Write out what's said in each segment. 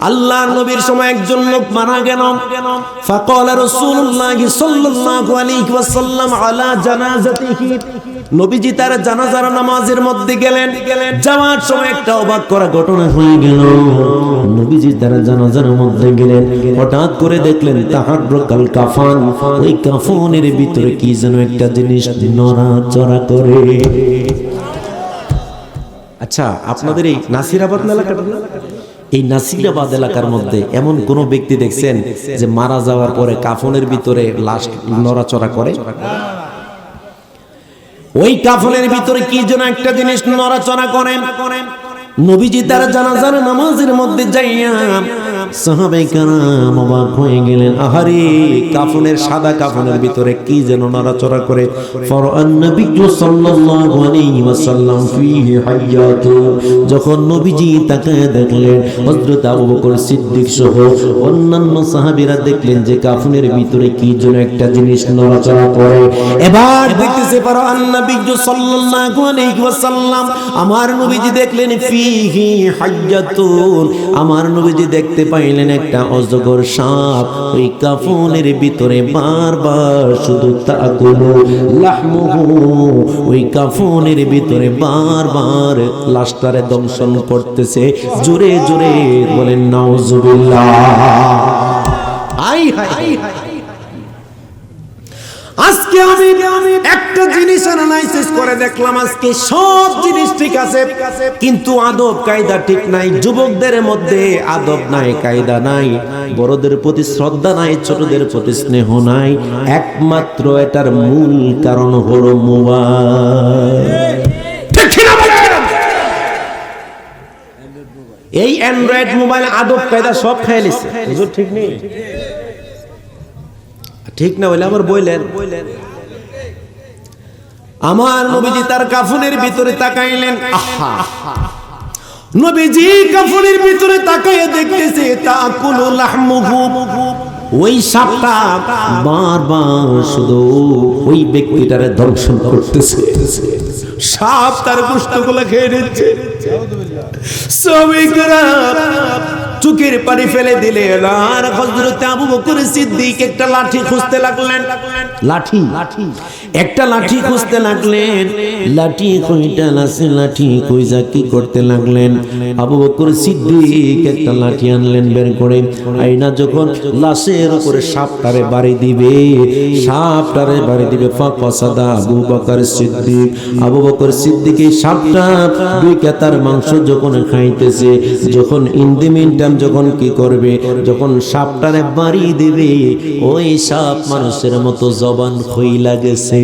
আল্লাহর নবীর সময় একজন লোক মারা গেল। ফাকালা রাসূলুল্লাহ সাল্লাল্লাহু আলাইহি ওয়াসাল্লাম আলা জানাজাতিহি, নবীজি তার জানাজার নামাজের মধ্যে গেলেন। যাওয়ার সময় একটা অবাক করা ঘটনা হয়ে গেল। নবীজি তার জানাজার মধ্যে গেলেন, হঠাৎ করে দেখলেন তাহাররুকাল কাফান, ওই কাফনের ভিতরে কি যেন একটা জিনিস নড়াচড়া করে। আচ্ছা, আপনাদের এই নাসিরাবাদ এলাকাটা, এই নাসিরাবাদ এলাকার মধ্যে এমন কোন ব্যক্তি দেখছেন যে মারা যাওয়ার পরে কাফনের ভিতরে লাশ নড়াচড়া করে? ওই কাফনের ভিতরে কি যেন একটা জিনিস নড়াচড়া করে। নবীজি তার জানাজার নামাজের মধ্যে যাইয়া সাহাবায়ে কেরাম অবাক হয়ে গেলেন। আহারে, কাফনের সাদা কাফনের ভিতরে কি যেন নড়াচড়া করে। ফারাআন নবী সাল্লাল্লাহু আলাইহি ওয়াসাল্লাম ফিহি হায়াতু, যখন নবীজি তাকায় দেখলেন হযরত আবু বকর সিদ্দিক সহ অন্যান্য সাহাবীরা দেখলেন যে কাফনের ভিতরে কি যেন একটা জিনিস নড়াচড়া করে। এবার দেখতেছে ফারাআন নবী সাল্লাল্লাহু আলাইহি ওয়াসাল্লাম, আমার নবীজি দেখলেন ফিহি হায়াতুন, আমার নবীজি দেখতে পাইলেন একটা অজগর সাপ ওই কাফনের ভিতরে বারবার শুধু তাকুলু লাহমুহু, ওই কাফনের ভিতরে বারবার লাশটারে দংশন করতেছে। জোরে জোরে বলেন নাউজুবিল্লাহ। আই হাই, আজকে আমি একটা জিনিস অ্যানালাইসিস করে দেখলাম, আজকে সব জিনিস ঠিক আছে কিন্তু আদব কায়দা ঠিক নাই। যুবকদের মধ্যে আদব নাই, কায়দা নাই, বড়দের প্রতি শ্রদ্ধা নাই, ছোটদের প্রতি স্নেহ নাই। একমাত্র এটার মূল কারণ হলো মোবাইল। ঠিক না ভাই? এই অ্যান্ড্রয়েড মোবাইল আদব কায়দা সব খেয়ে নিছে। হুজুর ঠিক নেই? ঠিক না হইলে আমার বললেন। আমার নবীজি তার কাফনের ভিতরে তাকাইলেন। আহা, নবীজি কাফনের ভিতরে তাকাইয়া দেখতেছে তাকুলু লাহমুহু, ওই সাপটা বারবার শুধু ওই ব্যক্তিটারে দংশন করতেছে। সাপ তার গোশতগুলো খেয়ে নিচ্ছে। চোখের পানি ফেলে দিলেন। আর হযরত আবু বকর সিদ্দিক একটা লাঠি খুঁজতে লাগলেন। লাঠি, একটা লাঠি খুঁজতে লাগলেন। লাঠি কইটা আছে, লাঠি কইজা কি করতে লাগলেন? আবু বকর সিদ্দিক একটা লাঠি আনলেন বের করে। আইনা যখন লাশের উপরে সাপটারে বাড়ি দিবে, সাপটারে বাড়ি দিবে, ফাকাসাদা আবু বকর সিদ্দিক, আবু বকর সিদ্দিক এই সাপটা দুই কেতার মাংস যখন খাইতেছে, যখন ইন্দিমিনটাম যখন কি করবে, যখন সাপটারে বাড়ি দিবে, ওই সাপ মানুষের মতো জবান খইলা গেছে।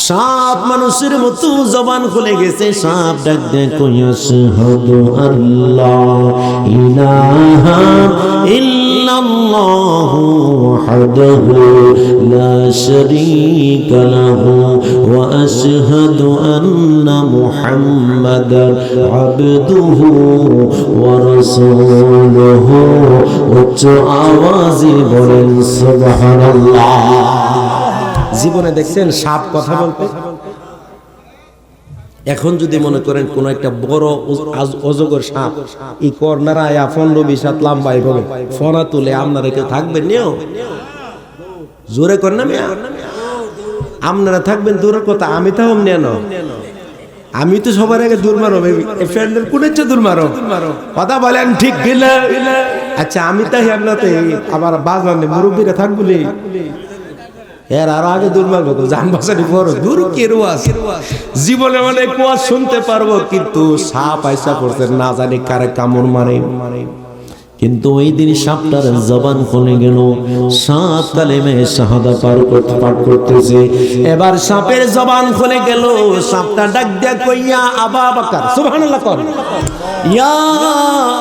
সাপ মানুষের মতো জবান খুলে গেছে। সাপ ডাক দেয় কই আশহাদু আল্লাহ ইলাহা ইল্লাল্লাহু ওয়াহদাহু লা শারীকা লাহু ওয়া আশহাদু আন্না মুহাম্মাদান আবদুহু ওয়া রাসূলুহু। উচ্চ আওয়াজে বলেন সুবহানাল্লাহ। জীবনে দেখছেন সাপ কথা বলতে? এখন যদি মনে করেন কোন একটা বড় অজগর সাপ এই কর্নার আয়া 15-20 হাত লম্বা হবে, ফনা তুলে আপনারা কেউ থাকবেন? নিও জোরে কর না মিয়া, আপনারা থাকবেন দূরের কথা, আমি তো হম নেন। আমি তো সবার আগে দূর মারো, ফ্রেন্ডের কোন ইচ্ছে দূর মারো, কথা বলেন ঠিক কিনা? আচ্ছা, আমি তাই আপনাতে আবার বাজানে মুরব্বীরা থাকবলি এর আর আগে দূর মারবো তো জান বাসানি বড় দূর কেরোয়াস। জীবনে অনেক ওয়াজ শুনতে পারবো কিন্তু সাপ আইসা পড়ছে, না জানি কারে কামড় মারে। কিন্তু ওই দিন সাপটার জবান খুলে গেল। সাপ কালেমে শাহাদা পাঠ করতেছে। এবার সাপের জবান খুলে গেল। সাপটা ডাক দিয়া কইয়া আবা বকর, সুবহানাল্লাহ কর, ইয়া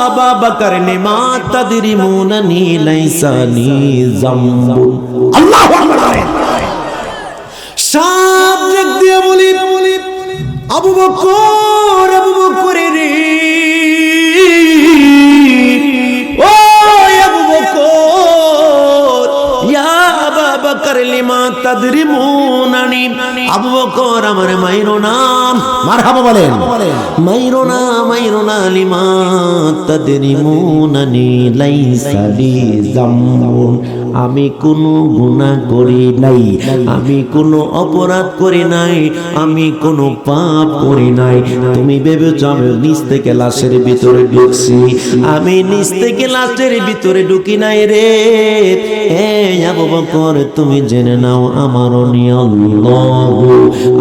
আবা বকর নিমা তাদরিমুনানি লাইসানি যামবুন। আল্লাহু আকবার। সাপ ডাক দিয়া বলি, আবু বকর, আবু বকর রে, বকর লিমা তাদরিমুনানি, আবু বকর আমারে মাইরো না, মারহাবা বলেন, মাইরো না লিমা তাদরিমুনানি লাইসা লি যামবুন, আমি কোনো গুনাহ করি নাই, আমি কোনো অপরাধ করি নাই, আমি কোনো পাপ করি নাই। তুমি ভেবেছো আমি নিচ থেকে লাশের ভিতরে ঢুকছি? আমি নিচ থেকে লাশের ভিতরে ঢুকি নাই রে। আবু বকর তুমি জেনে নাও, আমার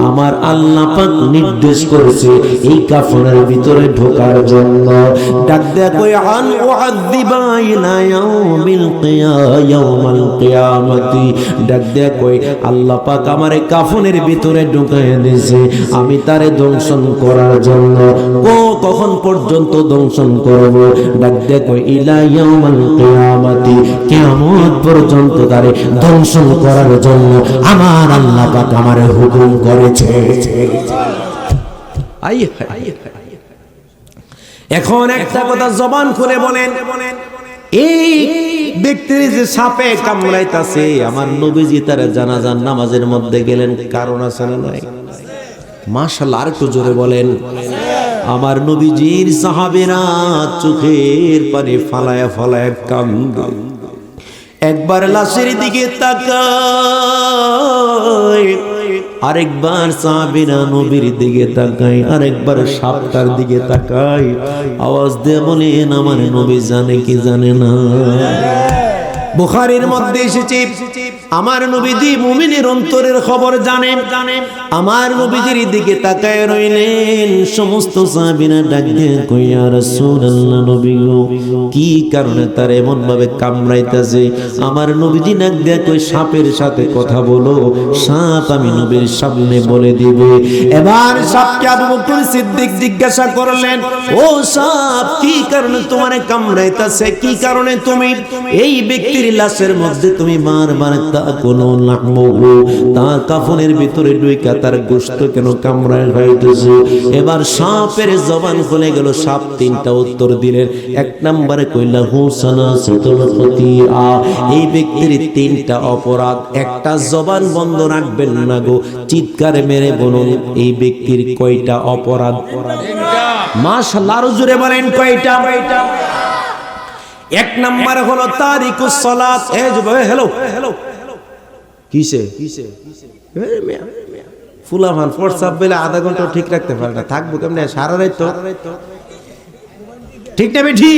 আমার আল্লাহ পাক নির্দেশ করেছে এই কাফনের ভিতরে ঢোকার জন্য। ডাক দেয়া কই আন উআযিবা ইলা ইয়াউমিল ইয়াউমাল কিয়ামতি, ডাক দেয়া কই আল্লাহ পাক আমারে কাফনের ভিতরে ঢুকায় দিয়েছে আমি তারে দংশন করার জন্য। কখন পর্যন্ত দংশন করব? ডাক দেয়া কই ইলা ইয়াউমাল কিয়ামতি, কিয়ামত পর্যন্ত তারে দংশন করার জন্য আমার আল্লাহ পাক আমারে হুকুম করেছে। এখন একটা কথা জবান খুলে বলেন, এই ব্যক্তির যে সাপে কামড়াইতাছে, আমার নবীজি তার জানাজার নামাজের মধ্যে গেলেন, কারণ আছে না নাই? মাশাআল্লাহ, আর একটু জোরে বলেন। আমার নবীজির সাহাবীরা চোখের পানি ফালায়া ফালায়া কান্দে, একবার লাশের দিকে তাকায়, আরেকবার সাহাবীরা নবীর দিকে তাকায়, আরেকবার সাপটার দিকে তাকায়, আওয়াজ দিয়ে বলেন আমার নবী জানে কি জানে না? বুখারীর মধ্যে এসেছে আমার নবীজি মুমিনের অন্তরের খবর জানেন। আমার নবীজির দিকে তাকায় রইলেন, সমস্ত সাহাবীরা ডাক দিয়ে কই ইয়া রাসূলুল্লাহ, নবী গো কি কারণে তার এমন ভাবে কামড়াইতাছে? আমার নবীজি ডাক দিয়ে কই সাপের সাথে কথা বলো, সাপ আমি নবীর সামনে বলে দিবে। এবার সাপকে আবু বকর সিদ্দিক জিজ্ঞাসা করলেন, ও সাপ কি কারণে তোমারে কামড়াইতাছে? কি কারণে তুমি এই ব্যক্তির লাশের মধ্যে তুমি বারবার কোনো তার কাফনের ভিতরে ঢুইকা তার গোশত কেন কামড়ায় খাইতেছে? এবার সাপের জবান খুলে গেল। সাপ তিনটা উত্তর দিলেন। এক নম্বরে কইলা হুসানা সাতুল খতিয়া, এই ব্যক্তির তিনটা অপরাধ, একটা জবান বন্ধ রাখবেন না গো, চিৎকার মেরে বলুন এই ব্যক্তির কয়টা অপরাধ? মাশাআল্লাহ, আরো জোরে বলেন কয়টা? এক নাম্বার হলো তারিকুস সালাত। এই যে হ্যালো হ্যালো কিসে ফুলাফান ফোরসাপ বেলা আধা ঘন্টা ঠিক রাখতে পারে না, থাকবো কেমনে সারা রাত? তো ঠিক না বেঠি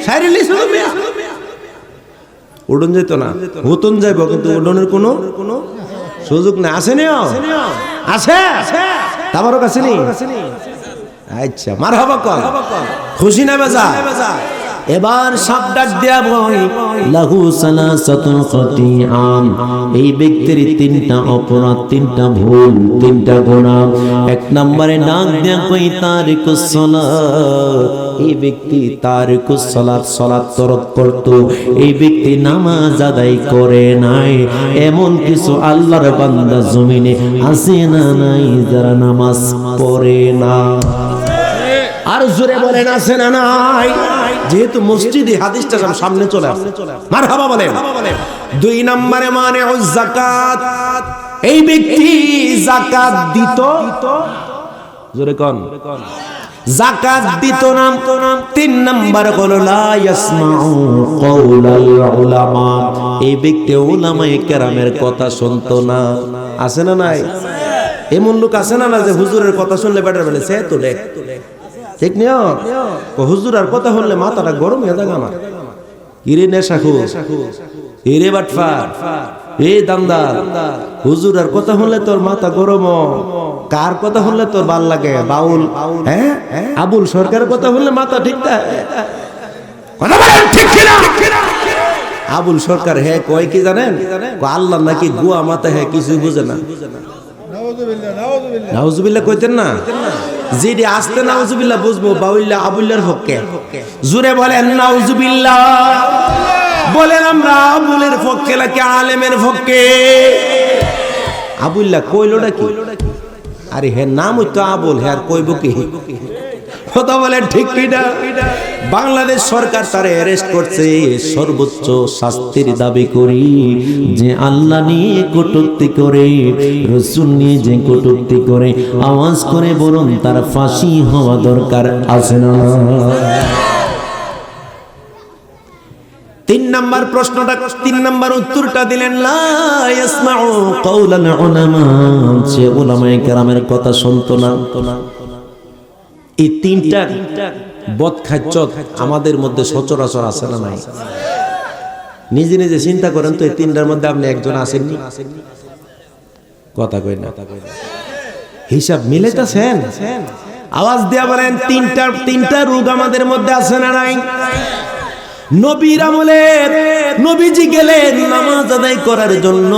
সাইরেলি শুনো মিয়া, উড়ন যেত না, হুতন যাইব, কিন্তু উড়নের কোনো সুযোগ না। আছে না? আছে, তাবারক আছে নি? আচ্ছা, মারহাবা কর, খুশি না বেজা? এবার সাপ ডাক দেয়া বই লাহু সালাসাতুল খতিআম, এই ব্যক্তির তিনটা অপরাধ, তিনটা ভুল, তিনটা গুনাহ। এক নম্বরে ডাক দেয়া কই তারিকুস সালাত, এই ব্যক্তি তারিকুস সালাত, সালাত তরক করত, এই ব্যক্তি নামাজ আদায় করে নাই। এমন কিছু আল্লাহর বান্দা জমিনে আছে না নাই যারা নামাজ পড়ে না? আর জোরে বলেন আছে না নাই? যেহেতু মসজিদে হাদিসটা সামনে চলে আসে, মারহাবা বলেন। দুই নম্বরে মানে যাকাত, এই ব্যক্তি যাকাত দিত, জোরে কোন যাকাত দিত না। তিন নম্বর হলো লা ইয়াসমাউ কওলাল উলামা, এই ব্যক্তি উলামায়ে কেরামের কথা শুনতো না। আছে না নাই? এমন লোক আছে না, যে হুজুরের কথা শুনলে বেটার বেলে সে তো দেখ, ঠিক নিও হুজুর আর কথা হলে মাথাটা গরম হয়ে যায় আমার। হিরে নেশাখু, হিরে বাটফার, এ দামদার, হুজুর আর কথা হলে তোর মাথা গরম। কার কথা হলে তোর ভাল লাগে? বাউল, হ্যাঁ আবুল সরকারের কথা হলে মাথা ঠিক থাকে। আবুল সরকার হ্যাঁ কয় কি জানেন? আল্লাহ নাকি গুয়া মাথা, হ্যাঁ কিছু বুঝে না। নাউজুবিল্লাহ কইতেন না? যেটি আসতে নাউজুবিল্লাহ বুঝবো, বাউল্লাহ আবুল্লাহর পক্ষে। জোরে বলেন নাউজুবিল্লাহ। বলেন আমরা আবুলের পক্ষে নাকি আলেমের পক্ষে? আবুল্লাহ কইলোটা কি? আরে হে নাম তো আবুল, হ্যাঁ কইব কি? কথা বলেন ঠিক কিনা? বাংলাদেশ সরকার তারে অ্যারেস্ট করছে, সর্বোচ্চ শাস্তির দাবি করি যে আল্লাহ নিয়ে কটূক্তি করে, রাসূল নিয়ে যে কটূক্তি করে, আওয়াজ করে বলুন তার ফাঁসি হওয়া দরকার আছে না? 3 নাম্বার প্রশ্নটা, 3 নাম্বার উত্তরটা দিলেন, লা ইয়াসমাউ কাওলাল উলামা, যে উলামায়ে কেরামের কথা শুনতো না। এই 3টা বদখাচ্চ আমাদের মধ্যে সচরাচর আছে না নাই? নিজে নিজে চিন্তা করেন তো, এই 3টার মধ্যে আপনি একজন আছেননি? কথা কই না, হিসাব মিলাইতেছেন? আওয়াজ দিয়া বলেন, 3টা রোগ আমাদের মধ্যে আছে না নাই? নবীর আমলে নবীজি গেলেন নামাজ আদায় করার জন্য,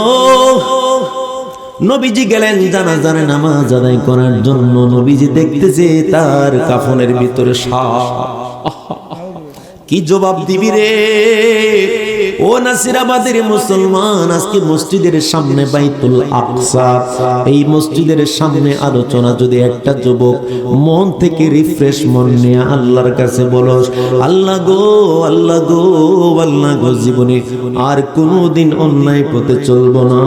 নবীজি গেলেন জানাজার নামাজ আদায় করার জন্য। নবীজি দেখতেছে তার কাফনের ভিতরে সাপ। কি জবাব দিবি রে ও নাসিরাবাদের মুসলমান? আজকে মসজিদের সামনে বাইতুল আকসা, এই মসজিদের সামনে আলোচনা যদি একটা যুবক মন থেকে রিফ্রেশ মন নিয়ে আল্লাহর কাছে বলস, আল্লাহ গো, আল্লাহ গো, আল্লাহ গো, জীবনে আর কোনোদিন অন্যায় পথে চলবো না,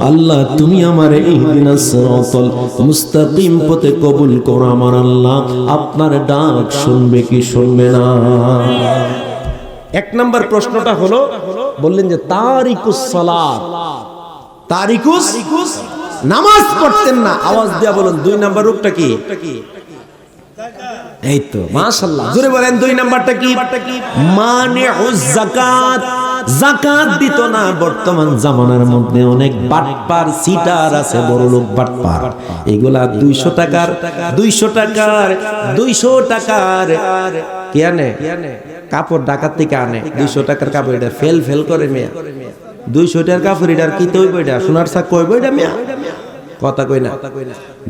আল্লাহ তুমি আমার ইহদিনাস সিরাতাল মুস্তাকিম পথে কবুল করো আমার আল্লাহ, আপনার ডাক শুনবে কি শুনবে না? 1 নাম্বার প্রশ্নটা হলো, বললেন যে তারিকুস সালাত, তারিকুস নামাজ পড়তেন না। আওয়াজ দিয়া বলুন 2 নাম্বার রূপটা কি? এই তো মাশাআল্লাহ, জোরে বলেন 2 নাম্বারটা কি? মানিউজ যাকাত, যাকাত দিত না। বর্তমান জামানার মধ্যে অনেক বাটপার সিটার আছে, বড় লোক বাটপার, এগুলা 200 টাকার কি আনে কাপড় ঢাকার থেকে আনে, 200 টাকার কাপড়, এটা ফেল করে মেয়া, 200 টাকার কাপড়, এটার কি তৈব, এটা সোনার চাক কইব, এটা মেয়া, কথা কই না?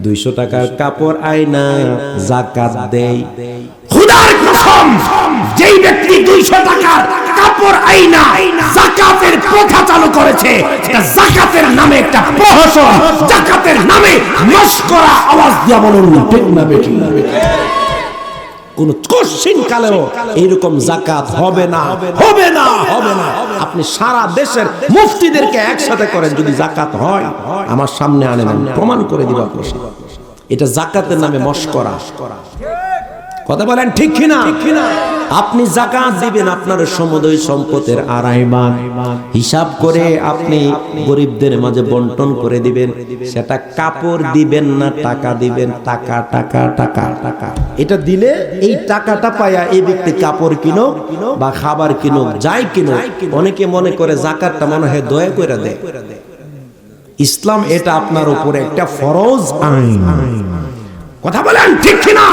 200 টাকার কাপড় আইনা যাকাত দেয়। খোদার কসম, যেই ব্যক্তি 200 টাকার কাপড় আইনা যাকাতের প্রথা চালু করেছে, এটা যাকাতের নামে একটা প্রহসন, যাকাতের নামে মশকরা। আওয়াজ দিয়া বলুন ঠিক না বেঠিক? কোন কোশ্চিন কালেও এরকম যাকাত হবে না, হবে না, হবে না। আপনি সারা দেশের মুফতিদেরকে একসাথে করেন, যদি যাকাত হয় আমার সামনে আনেন, প্রমাণ করে দিব আপনাকে। এটা যাকাতের নামে মশকরা। কথা বলেন ঠিক কিনা? আপনি যাকাত দিবেন আপনার সমুদয় সম্পদের 2.5 ভাগ হিসাব করে আপনি গরিবদের মাঝে বন্টন করে দিবেন। সেটা কাপড় দিবেন না, টাকা দিবেন। টাকা টাকা টাকা টাকা, এটা দিলে এই টাকাটা পায়া এই ব্যক্তি কাপড় কিনো বা খাবার কিনো, যাই কিনো। অনেকে মনে করে যাকাতটা মনে হয় দয়া করে দেয়। ইসলাম এটা আপনার উপরে একটা ফরজ আইন। কথা বলেন ঠিক কিনা?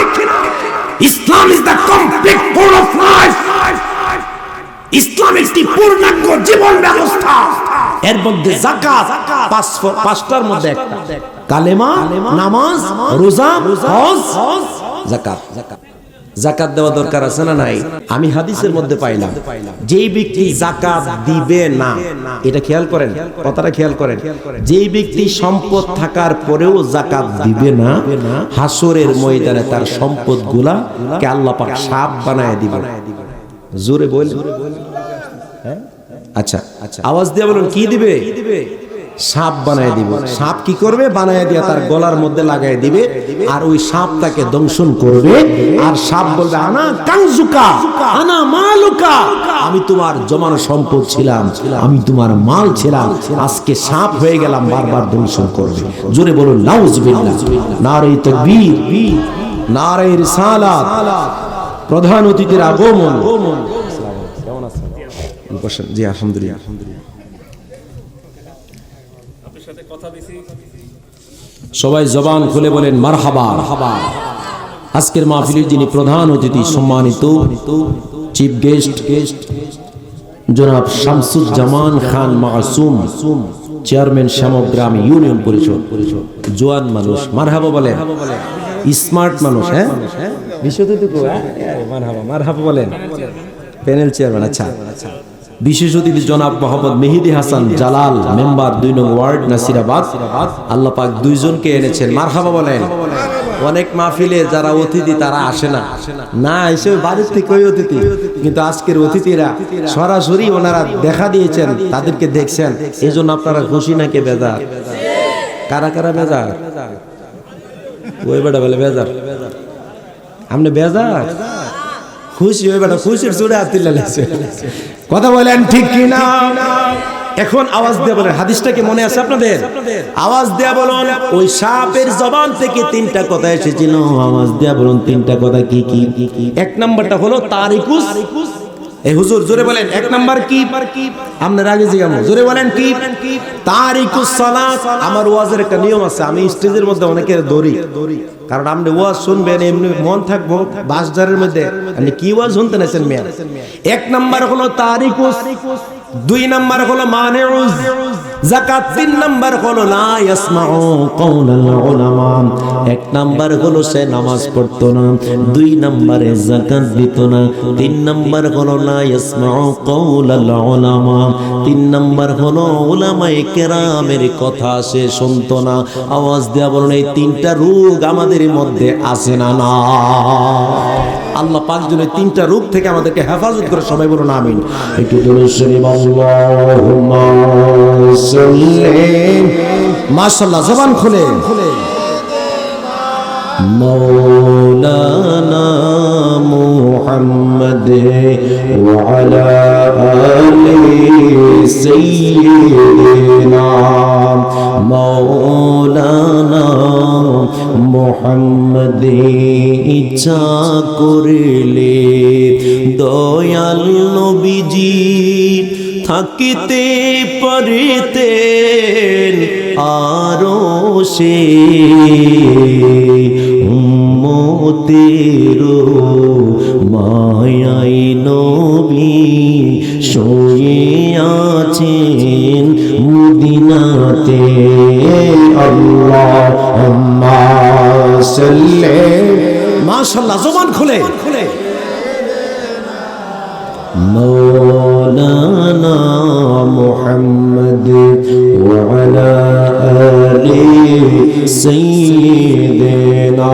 ইসলাম is the complete code of life. ইসলাম একটি পূর্ণাঙ্গ জীবন ব্যবস্থা। এর মধ্যে যাকাত 5টার মধ্যে একটা, কালেমা, নামাজ, রোজা, হজ, যাকাত। যাকাত দেওয়া দরকার আছে না নাই? আমি হাদিসের মধ্যে পাইলাম, যেই ব্যক্তি যাকাত দিবে না, এটা খেয়াল করেন, কথাটা খেয়াল করেন, যেই ব্যক্তি সম্পদ থাকার পরেও যাকাত দিবে না, হাসরের ময়দানে তার সম্পদগুলা কে আল্লাহ পাক সাপ বানায় দিবে। জোরে বলেন। আচ্ছা, আওয়াজ দিয়ে বলুন কি দিবে? সাপ বানায় দিব। সাপ কি করবে? বানায় দিয়া তার গলার মধ্যে লাগায় দিবে, আর ওই সাপ তাকে দংশন করবে। আর সাপ বলবে, আনা কানজুকা, আনা মালুকা, আমি তোমার জমানো সম্পদ ছিলাম, আমি তোমার মাল ছিলাম, আজকে সাপ হয়ে গেলাম, বারবার দংশন করবে। জোরে বলুন নাউজুবিল্লাহ। নারে তাকবীর, নারে রিসালাত, প্রধান অতিথির আগমন। কেমন আছেন? বসেন। জি আলহামদুলিল্লাহ। সবাই জবান খুলে বলেন মারহাবা। আজকের মাহফিলের যিনি প্রধান অতিথি, সম্মানিত চিফ গেস্ট জনাব শামসুজ্জামান খান মাসুম, চেয়ারম্যান শ্যামগ্রাম ইউনিয়ন পরিষদ, জোয়ান মানুষ, মারহাবা বলেন। স্মার্ট মানুষ, হ্যাঁ বিশেষ অতিথি, মারহাবা বলেন। প্যানেল চেয়ারম্যান, আচ্ছা। বিশেষ অতিথি জনাব মোহাম্মদ মেহেদি হাসান জালাল, মেম্বার 2 নং ওয়ার্ড, নাসিরাবাদ। আল্লাহ পাক 2 জনকে এনেছেন, মারহাবা বলেন। অনেক মাহফিলে যারা অতিথি তারা আসে না, না এসে বাড়ির থেকে ওই অতিথি, কিন্তু আজকের অতিথিরা সরাসরি ওনারা দেখা দিয়েছেন, তাদেরকে দেখছেন, এই জন্য আপনারা খুশি নাকি বেজার? কারা কারা বেজার? ওই বেটা বলে বেজার, আপনি বেজার? খুশি ওই বেটা খুশির জোরে হাত তুলে লাগছে। কথা বলেন ঠিক কি না? এখন আওয়াজ দিয়ে বলেন, হাদিসটা কি মনে আছে আপনাদের? আওয়াজ দিয়ে বলুন, ওই সাপের জবান থেকে তিনটা কথা এসেছিল, আওয়াজ দিয়ে বলুন তিনটা কথা কি কি? এক নাম্বারটা হলো তারিকুস। এই হুজুর জোরে বলেন, এক নাম্বার কি? আপনার আগে জিজ্ঞাসা, জোরে বলেন কি? তারিকুস সালাত। আমার ওয়াজের একটা নিয়ম আছে, আমি স্টেজের মধ্যে অনেকের দৌড়ি, কারণ আপনি ওয়াজ শুনবেন এমনি মন থাকবো বাসদারের মধ্যে, আপনি কি ওয়াজ শুনতে নেছেন মিয়া? এক নাম্বার হলো তারিকুস, দুই নাম্বার হলো মানিউজ যাকাত, তিন নাম্বার হলো লা ইয়াসমাউ কাওলাল উলামা। এক নাম্বার হলো সে নামাজ পড়তো না, দুই নাম্বারে যাকাত দিত না, তিন নাম্বার হলো লা ইয়াসমাউ কাওলাল উলামা, তিন নাম্বার হলো উলামায়ে কেরামের কথা সে শুনতো না। আওয়াজ দেয়া বলুন, এই তিনটা রোগ আমাদের মধ্যে আছে না? না, আল্লাহ পাক যেন তিনটা রোগ থেকে আমাদেরকে হেফাজত করে, সবাই বলুন আমিন। একটু দরুদ শরীফ আল্লাহুম্মা সাল্লি, মাশাআল্লাহ জবান খুলে, মাওলানা মুহাম্মদ ওয়া আলা আলি সাইয়্যিদিনা মাওলানা মুহাম্মদ। ইচ্ছা করিলে দয়াল নবীজি থাকিতে পারিতেন আরশে, উম্মতের মায়াই নবী শুয়ে আছেন মদিনাতে। আল্লাহুম্মা সাল্লি, মাশাআল্লাহ জবান খুলে, মাওলানা মুহাম্মদ ওয়া আলা আলি সাইয়্যিদিনা।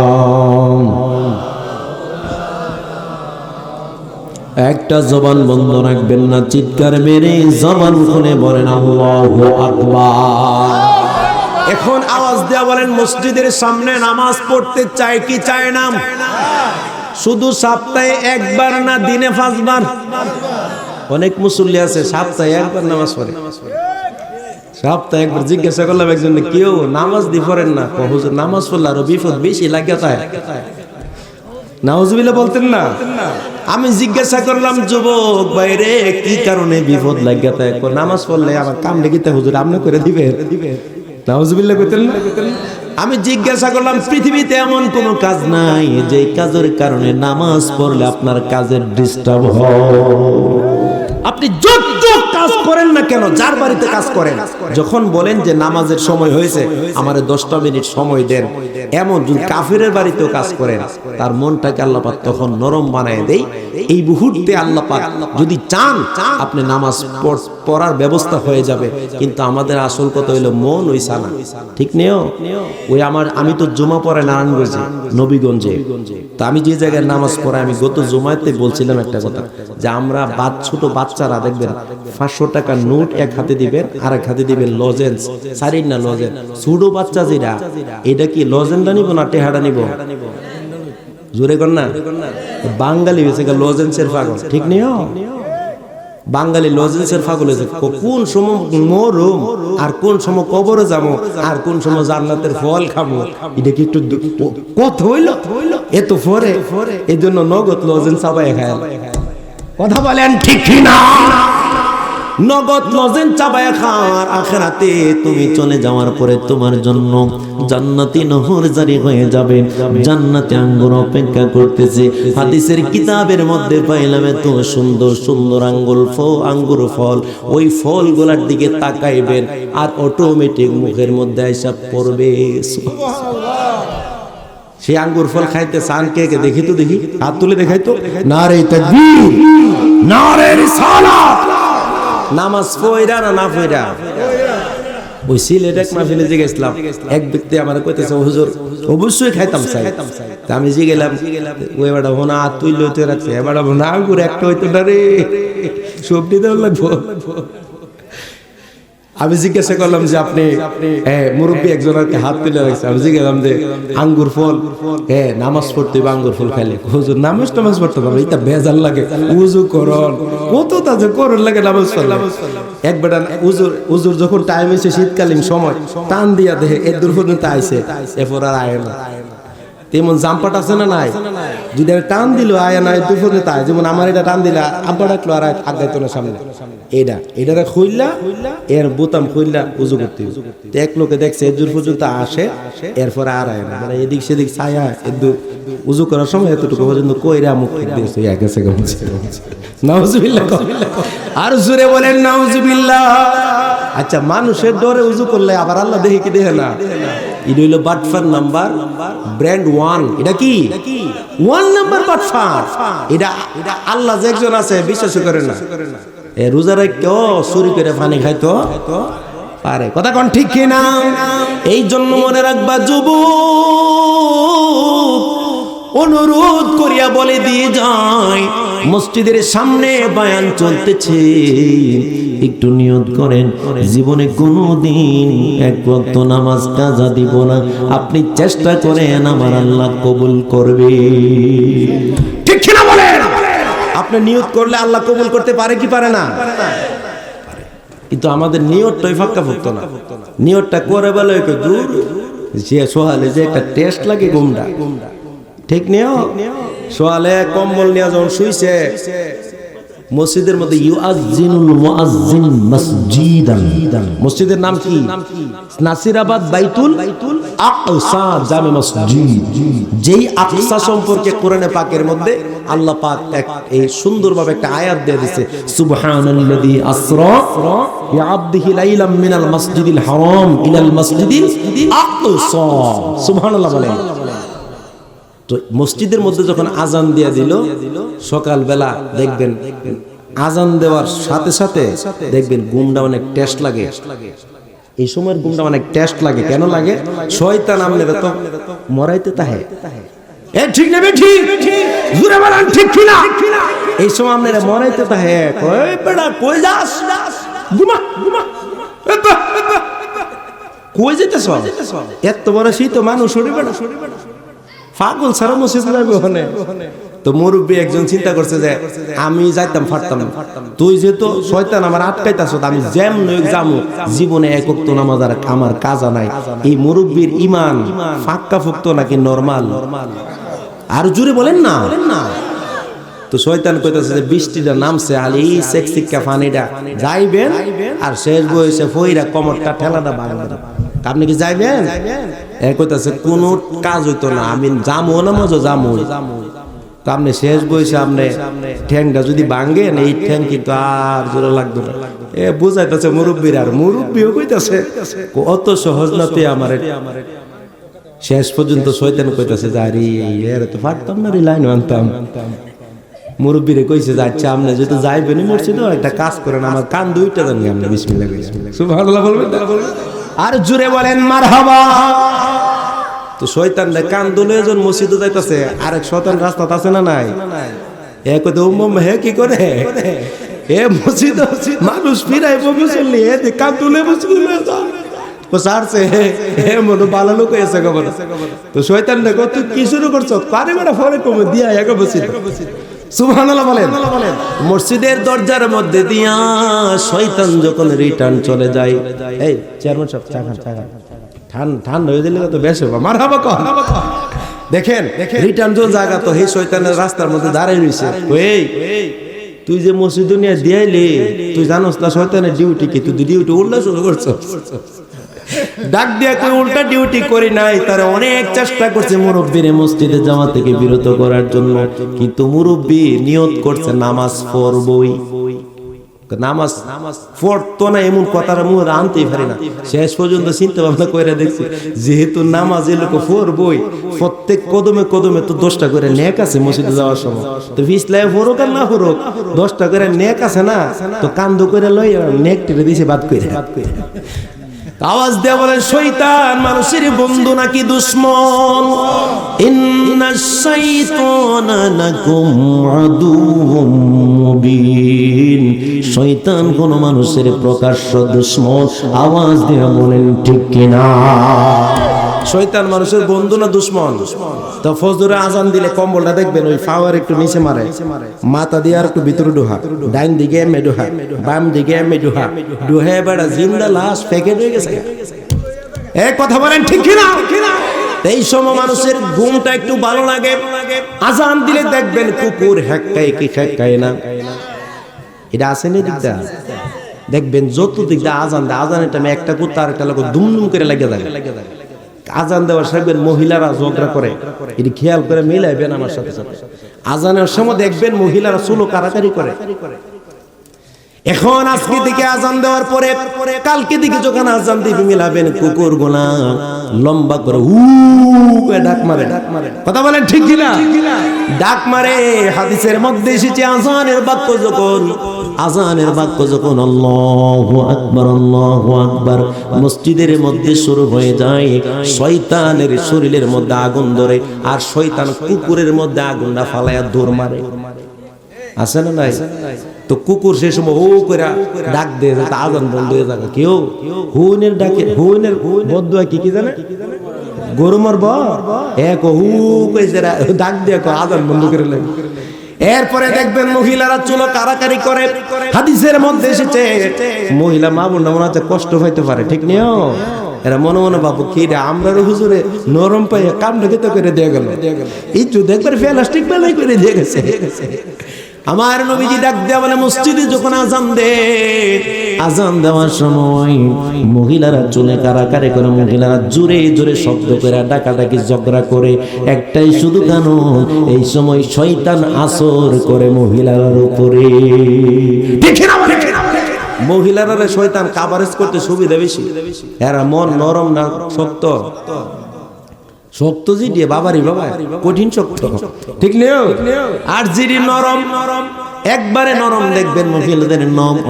একটা জবান বন্ধ রাখবেন না, চিৎকার মেরে জবান খুলে বলেন আল্লাহু আকবার। এখন আওয়াজ দেয়া বলেন, মসজিদের সামনে নামাজ পড়তে চায় কি চায় না? শুধু সপ্তাহে একবার না দিনে 5 বার? অনেক মুসল্লি আছে সপ্তাহে একবার নামাজ পড়ে, সপ্তাহে একবার। জিজ্ঞাসা করলাম একজন, কেউ নামাজ দি পড়েন না? হুজুর নামাজ পড়লে আরো বিপদ বেশি লাগে তাই। নাউজুবিল্লাহ বলতেন না? আমি জিজ্ঞাসা করলাম, যুবক বাইরে কি কারণে বিপদ লাগে তাই? নামাজ পড়লে আমার কাম লেগিতে হুজুর আপনি করে দিবে। নাউজুবিল্লাহ কইতেন না? আমি জিজ্ঞাসা করলাম, পৃথিবীতে এমন কোন কাজ নাই যে কাজের কারণে নামাজ পড়লে আপনার কাজের ডিস্টার্ব হয়? আপনি যত কাজ করেন না কেন, যার বাড়িতে কাজ করেন, যখন বলেন যে নামাজের সময় হয়েছে আমারে 10টা মিনিট সময় দেন, এমন যদি কাফিরের বাড়িতেও কাজ করেন, তার মনটাকে আল্লাহ পাক তখন নরম বানায় দেয়। এই মুহূর্তে আল্লাহ পাক যদি চান আপনি নামাজ পড়ার ব্যবস্থা হয়ে যাবে। কিন্তু আমাদের আসল কথা হইলো মন ওইসা না, ঠিক নেও? ওই আমি তো জুমা পড়াই নারায়ণগঞ্জে, নবীগঞ্জে। তো আমি যে জায়গায় নামাজ পড়াই, আমি গত জুমাতে বলছিলাম একটা কথা, যে আমরা ছোট বাচ্চারা দেখবেন 500 টাকা নোট এক হাতে দিবেন, আর এক হাতে দিবেন লজেন্স, সারিন না লজেন্স। ছোট বাচ্চা যেটা, এটা কি লজেন্সটা নিব না টেহাটা নিব? জোরে কর না। বাঙালি হয়েছে লজেন্সের পাগল, ঠিক নেই? বাঙালি লজেন্সের পাগল হয়েছে। কোন সময় মরম, আর কোন সময় কবরে যাবো, আর কোন সময় জান্নাতের ফল খাবো, এটা কি একটু কত হইল এত পরে? এই জন্য নগদ লজেন্স চাবাই খায়। কথা বলেন ঠিক না? নগদ লজেন্স চাবাই খাওয়ার, আখিরাতে তুমি চলে যাওয়ার পরে তোমার জন্য জান্নাতি নহর জারি হয়ে যাবে, জান্নাতে আঙ্গুর অপেক্ষা করতেছে। হাদিসের কিতাবের মধ্যে পাইলাম এত সুন্দর সুন্দর আঙ্গুর ফল, ওই ফলগুলোর দিকে তাকাইবেন আর অটোমেটিক মুখের মধ্যে আইসা পড়বে। সেই আঙ্গুর ফল খাইতে চান কে কে? দেখি তো, দেখি, হাত তুলে দেখাই তো। নারে তাকবীর, নারে রিসালাত। নামাজ পয়রা না না পয়রা? ওই সিলেট এক মাহফিলে যে গেছিলাম, এক ব্যক্তি আমার কইতেছে হুজুর অবশ্যই খাইতাম চাই। তা আমি যে গেলাম, ওই বেটা ভোনা হাত তুইলে হইতে রাখছে, এবারে ভোনা আঙ্গুর একটা হইতো না রে, সবজি দেওয়া লাগবো। আমি জিজ্ঞাসা করলাম যে আপনি মুরব্বী একজনকে হাত তুলে রাখছে, আমি জিজ্ঞাসলাম যে আঙ্গুর ফল নামাজ পড়তে আঙ্গুর ফল খাইলে, হুজুর নামাজ টামাজ পড়তে পারবো, এটা বেজাল লাগে, উজু করন কত তাজে করন লাগে নামাজ পড়লে। এক বেটা উজুর যখন টাইম হয়েছে শীতকালীন সময়, টান দিয়া দেখে এর দূর পর্যন্ত আইসে, এরপর আর আয় না। তেমন জাম্পাট আছে না নাই, যদি টান দিল আয় না দূর পর্যন্ত আয়, যেমন আমার এটা টান দিলা আব্বা ডাকলো আর আগাইতো না সামনে, এটা খুললা এর বোতাম খুললা উজু করতে। এক লোকে দেখছে এর দূর পর্যন্ত আসে, এরপর আর আয় না, মানে এদিক সেদিক ছায়া এদূর উজু করার সময় এতটুকু পর্যন্ত কইরা মুখ দিয়েছে গেছে। নাউজুবিল্লাহ, আর জোরে বলেন নাউজুবিল্লাহ। আচ্ছা, মানুষের ডরে উজু করলে আবার আল্লাহ দেখে কি দেখে না? এটা হইল বাটফার নাম্বার ব্র্যান্ড 1। এটা কি 1 নাম্বার বাটফার? এটা আল্লাহ যে একজন আছে বিশ্বাস করে না। রোজারে কেউ চুরি করে পানি খাইতো পারে, কথা কোন ঠিক কিনা? এই জন্য মনে রাখবা যুবক, অনুরোধ করিয়া বলে দিয়ে যায়, মসজিদের সামনে বয়ান চলতেছে, একটু নিয়ত করেন জীবনে কোনোদিন এক ওয়াক্ত নামাজ কাজা দিব না। আপনি চেষ্টা করেন, আমার আল্লাহ কবুল করবে। ঠিক কিনা বলেন? আপনি নিয়ত করলে আল্লাহ কবুল করতে পারে কি পারে না? কিন্তু আমাদের নিয়তটাই ফাঁকা ফুকতো না। নিয়তটা করে বলে দূর যে সোহালে যে একটা টেস্ট লাগে গুমডা, ঠিক নিও। সোয়ালে কম্বল নিয়ে যখন শুইছে, মসজিদের মধ্যে ইউআজ্জিনুল মুআজ্জিন মসজিদান, মসজিদের নাম কি? নাসিরাবাদ বাইতুল আকসা জামে মসজিদ। যেই আকসা সম্পর্কে কোরআনে পাকের মধ্যে আল্লাহ পাক এই সুন্দরভাবে একটা আয়াত দিয়ে দিয়েছে, সুবহানাল্লাযী আসরা বিআবদিহি লাইলাম মিনাল মাসজিদিল হারাম ইলাল মাসজিদিল আকসা। সুবহানাল্লাহ বলেন। তো মসজিদের মধ্যে যখন আজান দিয়ে দিল সকালবেলা, দেখবেন আজান দেওয়ার সাথে সাথে দেখবেন ঘুমটা অনেক টেস্ট লাগে। এই সময়ের ঘুমটা অনেক টেস্ট লাগে। কেন লাগে? শয়তান আমনেরা তো মরাইতে তাহে, ঠিক না বেঠি? জোরে বলেন ঠিক কিনা? এই সময় আমনেরা মরাইতে তাহে, কই বেটা কই যাস, ঘুমা ঘুমা, কই যেতেছ? এত বড় শীত মানুষ সরিবে না, পাগল সারা মসজিদ যাবে ওখানে। তো মুরব্বী একজন চিন্তা করছে যে আমি যাইতাম পারতাম না, তুই যেহেতু শয়তান আমার আটকাইতাছ, আমি যেমন যাবো, জীবনে এক ওয়াক্ত নামাজ আর আমার কাজা নাই। এই মুরব্বীর ঈমান ফাক্কা ফুক্ত নাকি নরমাল? আর জোরে বলেন না। তো শয়তান কইতাছে যে বৃষ্টিটা নামছে, আলি সেকসিকা পানিটা যাইবেন, আর শেষ বয়সে ফইরা কমরটা ঠেলাটা ভাঙবে। আপনি কি যাইবেন? কইতাছে কোন কাজ হইতো না, আমি যামো না, মজা যামো। তো আপনি শেষ বয়সে আপনি ঠ্যাংটা যদি ভাঙেন, এই ঠ্যাং কিন্তু আর জোরে লাগবে না। বুঝাইতেছে মুরব্বীর, আর মুরব্বীও কইতাছে অত সহজ না তুই আমার। শেষ পর্যন্ত শয়তান কইতাছে যে আরে এর তো পারতাম না, লাইন আনতাম। মুরব্বীরে কইছে যে আচ্ছা আপনি যেহেতু যাইবেন মসজিদে, একটা কাজ করেন, আমার কান দুইটা জানি আপনি বিসমিল্লাহ সুবহানাল্লাহ বলবেন। আর জোরে বলেন মারহাবা। তো শয়তান কান দুলে জন মসজিদে যাইতাছে, আরেক শয়তান রাস্তা আছে না নাই? হে কি করে মসজিদ মানুষ ফিরাই মুসল্লি কান তুলে মসজিদে তো শয়তান দেখো তুই কি শুরু করছো, পারে বেটা ফরে কমে দিয়া এগো বসিত। সুবহানাল্লাহ বলেন। মসজিদের দরজার মধ্যে দিয়া শয়তান যখন রিটার্ন চলে যায়, এই চেয়ারম্যান সাহেব চা খান, ঠান্ডা হয়ে দিলে তো বেশ মারহাবা কর। দেখেন রিটার্ন যে জায়গা, তো এই শয়তানের রাস্তার মধ্যে দাঁড়াই রইছে। এই তুই যে মসজিদ নিয়ে দিয়াইলি, তুই জানোস না শয়তানের ডিউটি কি? তুই ডিউটি উল্টা শুরু করছো। ডাক দিয়া কই উল্টা ডিউটি করি নাই, তারা অনেক চেষ্টা করছে মুরব্বীর মসজিদে যাওয়া থেকে বিরত করার জন্য, কিন্তু মুরব্বী নিয়ত করছে নামাজ পড়বই। নামাজ পড়তো না এমন কথার মুখ আনতেই পারি না। শেষ পর্যন্ত চিন্তা ভাবনা করে দেখছি, যেহেতু নামাজের লোক পড়বই, প্রত্যেক কদমে কদমে তো 10টা করে নেক আছে মসজিদে যাওয়ার সময়। তো ফিসলাই পড়ুক আর না পড়ুক 10টা করে নেক আছে না, তো কান্দ করে লই নেক টেরে দিছে বাদ করে। আওয়াজ দিয়ে বলেন শয়তান মানুষের বন্ধু নাকি দুশমন? ইন্নাশ শাইতানা লাকুম আদুউম মুবিন। শয়তান কোন মানুষের প্রকাশ্য দুশমন? আওয়াজ দিয়ে বলেন ঠিক কিনা? শয়তান মানুষের বন্ধু না দুশমন? তো ফজরে আজান দিলে কম্বলটা দেখবেন ওই পাওয়ার একটু নিচে মারে, মাথা দিয়ে আর একটু ভিতরে ডুহা, ডাইন দিকে এমে ডুহা, বাম দিকে এমে ডুহা, ডুহে বেড়া জিন্দা লাশ প্যাকেট হয়ে গেছে। এক কথা বলেন ঠিক কিনা? এই সময় মানুষের ঘুমটা একটু ভালো লাগে। আজান দিলে দেখবেন কুকুর হেক্কায় কি হেক্কায় না, এটা আসেনি দিকটা দেখবেন যত দিকটা আজান দেয়, আজানের টাইমে একটা কুত্তা আর একটা লোক দুমদুম করে লেগে যায়। আজান দেওয়ার দেখবেন মহিলারা ঝগড়া করে, এটি খেয়াল করে মিলাইবেন আমার সাথে সাথে। আজানের সময় দেখবেন মহিলারা চুলো কারাকারি করে। এখন আজকে দিকে আজান দেওয়ার পরে কালকে দিকে যখন আজান দিবে মিলাবেন কুকুর গোনা লম্বা করে ডাক মারে। কথা বলেন ঠিক কিনা? ডাক মারে। হাদিসের মধ্যে এসেছে আজানের বাক্য যখন আল্লাহু আকবার আল্লাহু আকবার মসজিদের মধ্যে শুরু হয়ে যায়, শয়তানের শরীরের মধ্যে আগুন ধরে আর শয়তান কুকুরের মধ্যে আগুনটা ফালায়া দৌড় মারে। আছে না নাই? তো কুকুর সে সময় হু করে ডাক দিয়ে যাতে আজান বন্ধ হয়ে যাবে। কেউ হুনের ডাকে, হুনের বদুয়া কি জানে? গরু মারব এক হু কইছে ডাক দিয়ে আজান বন্ধ করে লাগে। এরপরে দেখবেন মহিলারা চুলো কারাকারি করে। হাদিসের মধ্যে এসেছে মহিলা মা বোন মনে হচ্ছে কষ্ট হইতে পারে, ঠিক নিও এরা মনে মনে বাবু কি রে আমরা হুজুরে নরম পাইয়া কামটা খেতে করে দিয়ে গেল, এই তো দেখবার প্লাস্টিক বেলাই করে দিয়ে গেছে। আমার নবীজি ডাক দেয়া বলে মসজিদে যখন আজান দেওয়ার সময় মহিলারা চুলে কারাকারি করে, মহিলারা জোরে জোরে শব্দ করে ডাকাডাকি ঝগড়া করে, একটাই শুধু কারণ এই সময় শয়তান আসর করে মহিলার উপরে। মহিলারা শয়তান কাভারেজ করতে সুবিধা বেশি, এরা মন নরম না শক্ত? শক্ত জিডি বাবারি বাবা কঠিন শক্ত, ঠিক নেই? আর জিডি নরম একবারে নরম দেখবেন মহিলাদের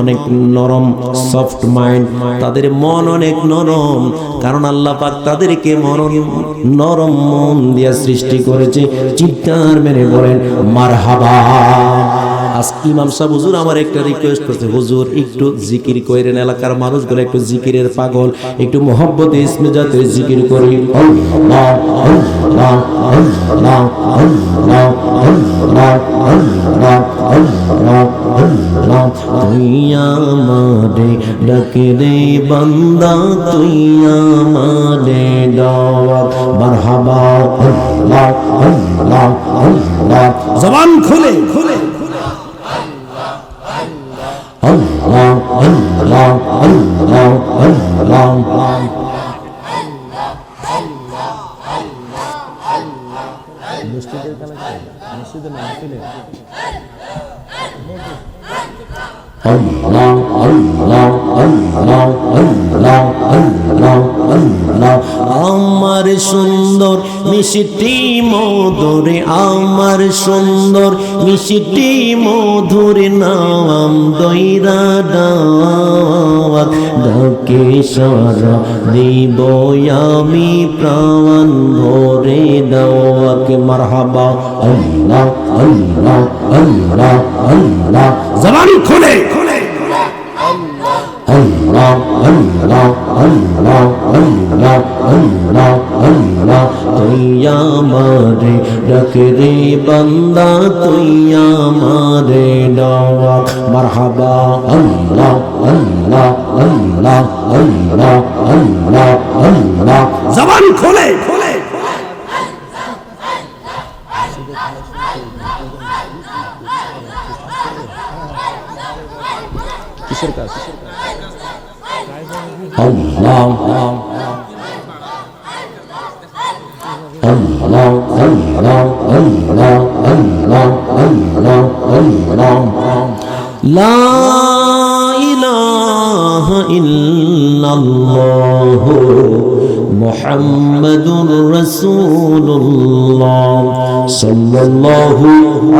অনেক নরম, সফট মাইন্ড, তাদের মন অনেক নরম, কারণ আল্লাহ পাক তাদেরকে নরম মন দিয়ে সৃষ্টি করেছে। চিৎকার মেরে বলেন মারহাবা। আজকে ইমাম সাহেব হুজুর আমার একটা রিকোয়েস্ট করছে, হুজুর একটু জিকির করেন, এলাকার মানুষগুলো একটু জিকিরের পাগল, একটু মোহাব্বতে ইসমে যাতে জিকির করি। আল্লাহ আল্লাহ আল্লাহ আল্লাহ আল্লাহ আল্লাহ আল্লাহ আল্লাহ। তুই আমারে ডাকে রে বান্দা, তুই আমারে দাওয়াত মারহাবা। আল্লাহ আল্লাহ আল্লাহ। জবান খুলে খুলে আল্লাহ আল্লাহ আল্লাহ আল্লাহ। আল্লাহ আল্লাহ আল্লাহ আল্লাহ আল্লাহ আল্লাহ। আমার সুন্দর মিষ্টি মধুরে, আমার সুন্দর মিষ্টি মধুরে নাম দইরা দাওয়াত, ডাকে সারা দিব আমি প্রাণ ভরে দাওয়াত মারহাবা। আল্লাহ আল্লাহ আল্লাহ আল্লাহ। জবান খুলে আল্লাহ আল্লাহ আল্লাহ আল্লাহ আল্লাহ আল্লাহ। তুই আমারে ডাকে রে বান্দা, তুই আমারে দাওয়াত মারহাবা। আল্লাহ আল্লাহ আল্লাহ আল্লাহ আল্লাহ আল্লাহ। জবান খুলে খুলে কিসের কাজ? আল্লাহ আল্লাহ আল্লাহ আল্লাহ আল্লাহ আল্লাহ আল্লাহ। লা ইলাহা ইল্লাল্লাহ মুহাম্মাদুর রাসূলুল্লাহ সাল্লাল্লাহু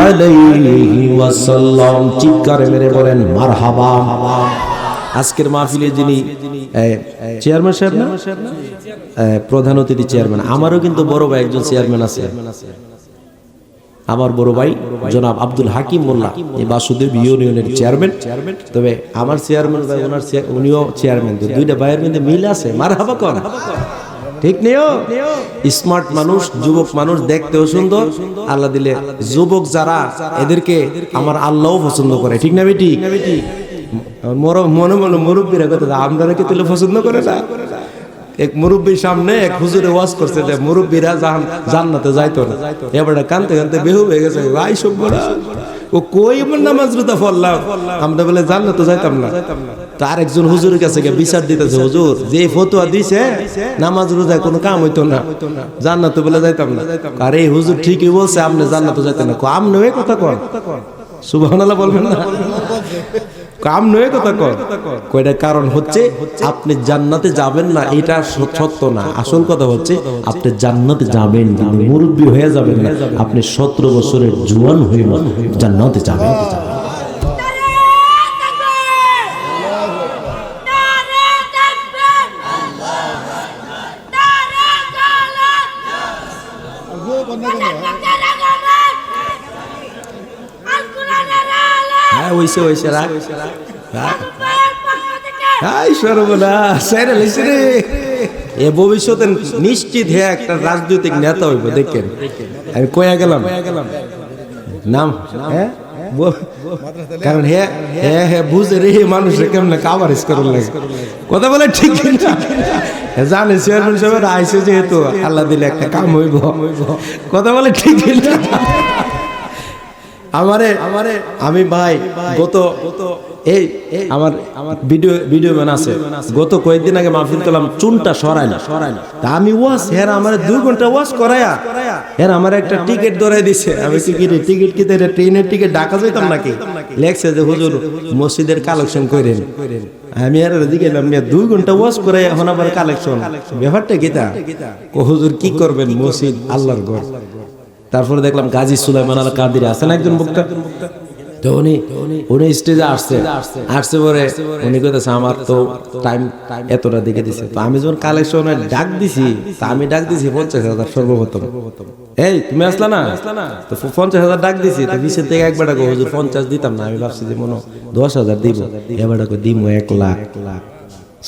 আলাইহি ওয়াসাল্লাম। চিৎকার মেরে বলেন মারহাবা। আজকের মাহফিলে যিনি চেয়ারম্যান সাহেব না, প্রধান অতিথি চেয়ারম্যান। আমারও কিন্তু বড় ভাই একজন চেয়ারম্যান আছে, আমার বড় ভাই জনাব আব্দুল হাকিম মোল্লা, এই বাসুদেব ইউনিয়নের চেয়ারম্যান। তবে আমার চেয়ারম্যান ভাই ওনার উনিও চেয়ারম্যান, দুইটা ভাইয়ের মধ্যে মিল আছে। মারহাবা কোন, ঠিক নেও? স্মার্ট মানুষ, যুবক মানুষ, দেখতেও সুন্দর। আল্লাহ দিলে যুবক যারা, এদেরকে আমার আল্লাহও পছন্দ করে, ঠিক না বেটি? মনে মনে মুরব্বীরা কথা, আপনারা কি তুলে পছন্দ করে না? এক মুরব্বীর সামনে এক হুজুরে ওয়াজ করছে যে মুরব্বীরা জান্নাতে যাইতো না, এবারে কানতে কানতে বেহু হয়ে গেছে। ভাই সব ও কই এমন নামাজ রোজা পড়লাম, আমরা বলে জান্নাতে যাইতাম না। তার একজন হুজুরের কাছে গিয়ে বিচার দিতেছে, হুজুর যে ফতোয়া দিছে নামাজ রোজায় কোনো কাম হইতো না, জান্নাতে বলে যাইতাম না। আর এই হুজুর ঠিকই বলছে, আপনি জান্নাতে যাইতেন না। আপনি ওই কথা কন, সুবহানাল্লাহ বলবেন না? কাম নয় কথা কর। কয়টা কারণ হচ্ছে আপনি জান্নাতে যাবেন না এটা সত্য না, আসল কথা হচ্ছে আপনি জান্নাতে যাবেন, মুরব্বী হয়ে যাবেন না, আপনি 17 বছরের জওয়ান হয়ে জান্নাতে যাবেন। ভবিষ্যতে নিশ্চিত হয়ে একটা রাজনৈতিক নেতা হইব, দেখেন। আমি কয়া গেলাম নাম, কারণ হ্যাঁ হ্যাঁ হ্যাঁ বুঝে রে মানুষের কেমন কাভারেজ করার লাগে, কথা বলে ঠিক জানে চেয়ারম্যান সাহেব আইসে যেহেতু আল্লাহ দিলে একটা কাম হইব, কথা বলে ঠিক। আমি ভাই গত এই আমার ভিডিও ম্যান আছে, গত কয়েকদিন আগে মাহফিল করলাম, চুনটা সরাই না। তা আমি ওয়াজ হেরা আমার 2 ঘন্টা ওয়াজ করায়া হেরা আমার একটা টিকিট ধরাই দিছে। আমি টিকিট কি ট্রেনের টিকিট ঢাকা যাইতাম নাকি, লেখছে যে হুজুর মসজিদের কালেকশন করেন। আমি আর দিকে 2 ঘন্টা ওয়াজ করে এখন আবার কালেকশন, ব্যাপারটা কিতা? হুজুর কি করবেন, মসজিদ আল্লাহর ঘর। তারপরে দেখলাম গাজী সুলাইমান আল কাদির আছেন একজন বক্তা, তো উনি স্টেজে আসছে পরে উনি কইতেছে আমার তো টাইম এতটা দিকে দিছে। তো আমি যখন কালেকশনে ডাক দিছি, তা আমি ডাক দিছি 50,000 সর্বপ্রথম। এই তুমি আসলা না, তো 50,000 ডাক দিছি। তো 20 থেকে একবার ডাকো, হুজুর 50 দিতাম না, আমি ভাবছি যে মনে 10,000 দিব, এবার ডাকো দিমু 1 লাখ।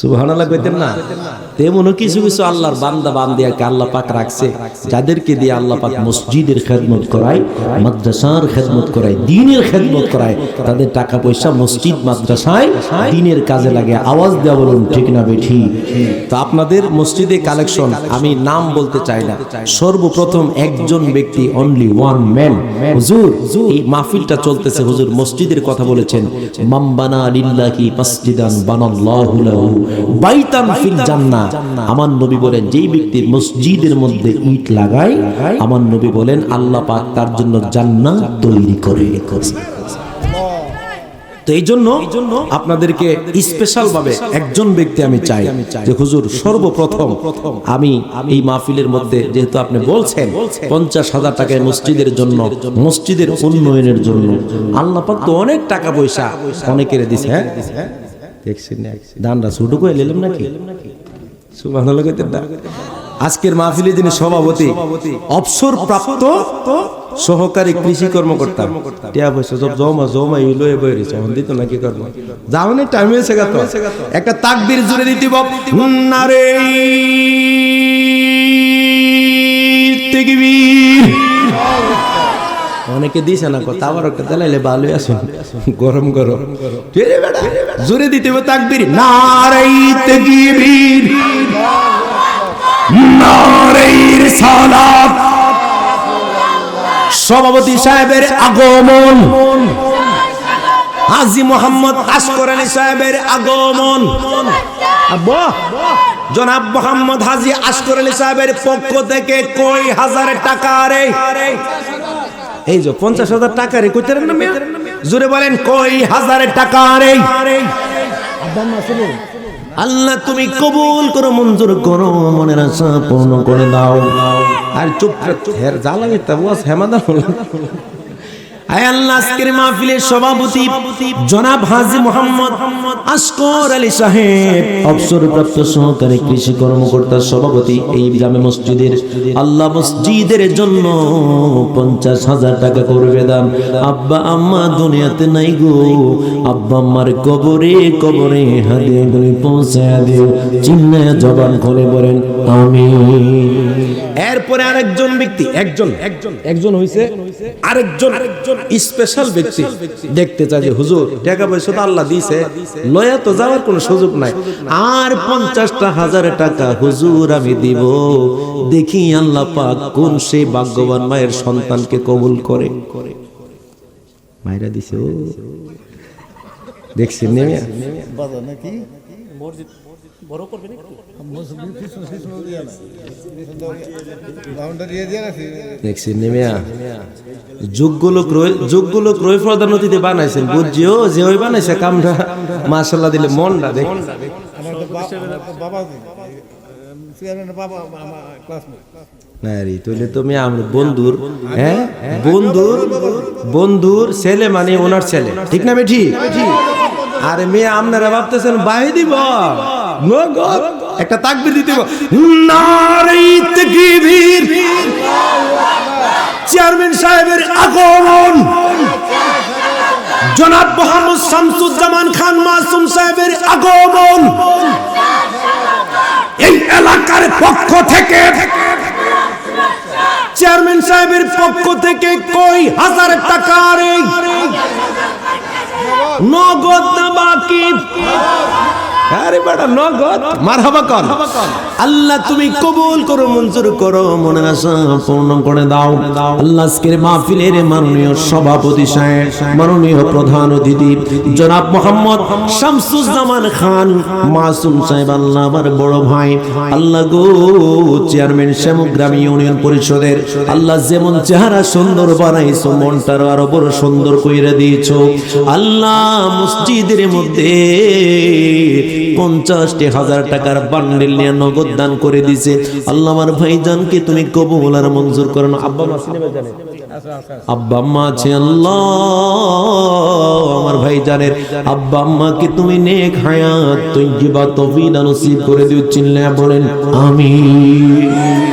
সুবহানাল্লাহ কইতেন না? তেমন কিছু কিছু আল্লাহর বান্দা বান্দিয়াকে আল্লাহ পাক রাখছে, যাদেরকে দিয়ে আল্লাহ পাক মসজিদের খেদমত করায়, মাদ্রাসার খেদমত করায়, দ্বীনের খেদমত করায়। তাদের টাকা পয়সা মসজিদ মাদ্রাসায় দ্বীনের কাজে লাগে। আওয়াজ দেওয়া বলুন ঠিক না বেঠি? তো আপনাদের মসজিদে কালেকশন, আমি নাম বলতে চাই না, সর্বপ্রথম একজন ব্যক্তি, অনলি ওয়ান ম্যান, হুজুর এই মাহফিলটা চলতেছে, হুজুর মসজিদের কথা বলেছেন। মাম্বানা লিল্লাহি মাসজিদান বানাল্লাহু লাহু বাইতান ফিল জান্নাহ। আমার নবী বলেন, যেই ব্যক্তি মসজিদের মধ্যে ইট লাগায়, আমার নবী বলেন আল্লাহ পাক তার জন্য জান্নাত তৈরি করে। তো এই জন্য আপনাদেরকে স্পেশাল ভাবে একজন ব্যক্তি আমি চাই যে হুজুর সর্বপ্রথম আমি এই মাহফিলের মধ্যে, যেহেতু আপনি বলছেন 50,000 টাকায় মসজিদের জন্য, মসজিদের উন্নয়নের জন্য, আল্লাহ পাক তো অনেক টাকা পয়সা অনেকের দিছে। হ্যাঁ দেখছেন না, দানরা ছোট করে নিলাম নাকি? সুবহানাল্লাহ কইতেন না? আজকের মাহফিলে যিনি সভাপতি, অবসর প্রাপ্ত সহকারী কৃষি কর্মকর্তা, টিয়া পয়সা সব জমা লয়ে বই রয়েছে, দিত না কি করবো, যাওয়ানের টাইম হয়েছে গা। তো একটা তাকবীর জুড়ে দিতে নারে তাকবীর। অনেকে দিছে না কথা, আবার একটা চালাইলে ভালোই আসুন, গরম গরম জোরে দিতে হবে তাকবীর। নারে তাকবীর, নারে রিসালাত। সভাপতি সাহেবের আগমন, হাজী মোহাম্মদ আশকরানী সাহেবের আগমন, জনাব মোহাম্মদ হাজী আশকরানী সাহেবের পক্ষ থেকে কই হাজার টাকা রে, এই যে 50,000 টাকা রে, কইতে না মিয়া, জোরে বলেন কই হাজার টাকা রে। আল্লাহ তুমি কবুল করো, মঞ্জুর করো, মনের আশা পূর্ণ করে দাও। আর চুপ জ্বালানি হেমাদা আয় আল্লাহ, আজকের মাহফিলের সভাপতি জনাব হাজী মোহাম্মদ আসগর আলী সাহেব, অবসরপ্রাপ্ত সহকারী কৃষি কর্মকর্তা সভাপতি এই জামে মসজিদের, আল্লাহ মসজিদের জন্য 50,000 টাকা করবে দান। আব্বা আম্মা দুনিয়াতে নাই গো, আব্বা আম্মার কবরে কবরে হাদিয়া করে পৌঁছায়া দিও, চিন্নায় জবান খুলে বলেন আমিন। এরপরে আরেকজন ব্যক্তি, একজন হইছে, আরেকজন স্পেশাল ব্যক্তি দেখতে চাই যে হুজুর টাকা পয়সা তো আল্লাহ দিয়েছে, লয়া তো যাওয়ার কোনো সুযোগ নাই, আর 50,000 টাকা হুজুর আমি দিব, দেখি আল্লাহ পাক কোন সেই ভাগ্যবান মায়ের সন্তানকে কবুল করে। মায়েরা দিছে, ও দেখছেন নেমে নাকি মসজিদ বড় করবেন একটু দেখছেন নেমে যোগ্য লোক রই প্রধান নদীতে বানাইছেন, বুঝছিও যে ওই বানাইছে কামটা মাশাআল্লাহ দিলে মনটা দেখ। আমার তো বাবা চেয়ারম্যানের বাবা আমার ক্লাসমেট। আরে তাহলে তুমি আমার বন্ধুর, হ্যাঁ বন্ধুর ছেলে মানে ওনার ছেলে, ঠিক না বেঠি? আরে মেয়ে আপনারা ভাবতেছেন বাহি দিব, নগদ একটা তাকবীর দিতে হবে, নারে তাকবীর, চেয়ারম্যান সাহেবের আগমন, জনাব মোহাম্মদ শামসুজ্জামান খান মাসুম সাহেবের আগমন, এই এলাকার পক্ষ থেকে চেয়ারম্যান সাহেবের পক্ষ থেকে কই 1000 টাকার নগদ না বাকি? আরে বেটা নগদ, মারহাবা কর। আল্লাহ তুমি কবুল করো, মঞ্জুর করো, মনের আশা পূর্ণ করে দাও। আল্লাহ আজকের মাহফিলের মাননীয় সভাপতি সাহেব, মাননীয় প্রধান অতিথি জনাব মোহাম্মদ শামসুজ্জামান খান মাসুম সাহেব, আল্লাহ আমার বড় ভাই, আল্লাহ গো চেয়ারম্যান শ্যামগ্রাম ইউনিয়ন পরিষদের, আল্লাহ যেমন চেহারা সুন্দর বানাইছো, মনটার আরো বড় সুন্দর কইরা দিয়েছো। আল্লাহ মসজিদের মধ্যে 50,000 টাকার বান্ডিল নিয়ে নগদ দান করে দিছে। আল্লাহ আমার ভাইজানকে তুমি কবুল আর মঞ্জুর করো না। আব্বা মা সিনেমা জানে, আব্বা আম্মা আছে, আল্লাহ আমার ভাইজানের আব্বা আম্মাকে তুমি নেক হায়াত তৈয়বা তৌফিক নসিব করে দিও, চিল্লায়া বলেন আমিন।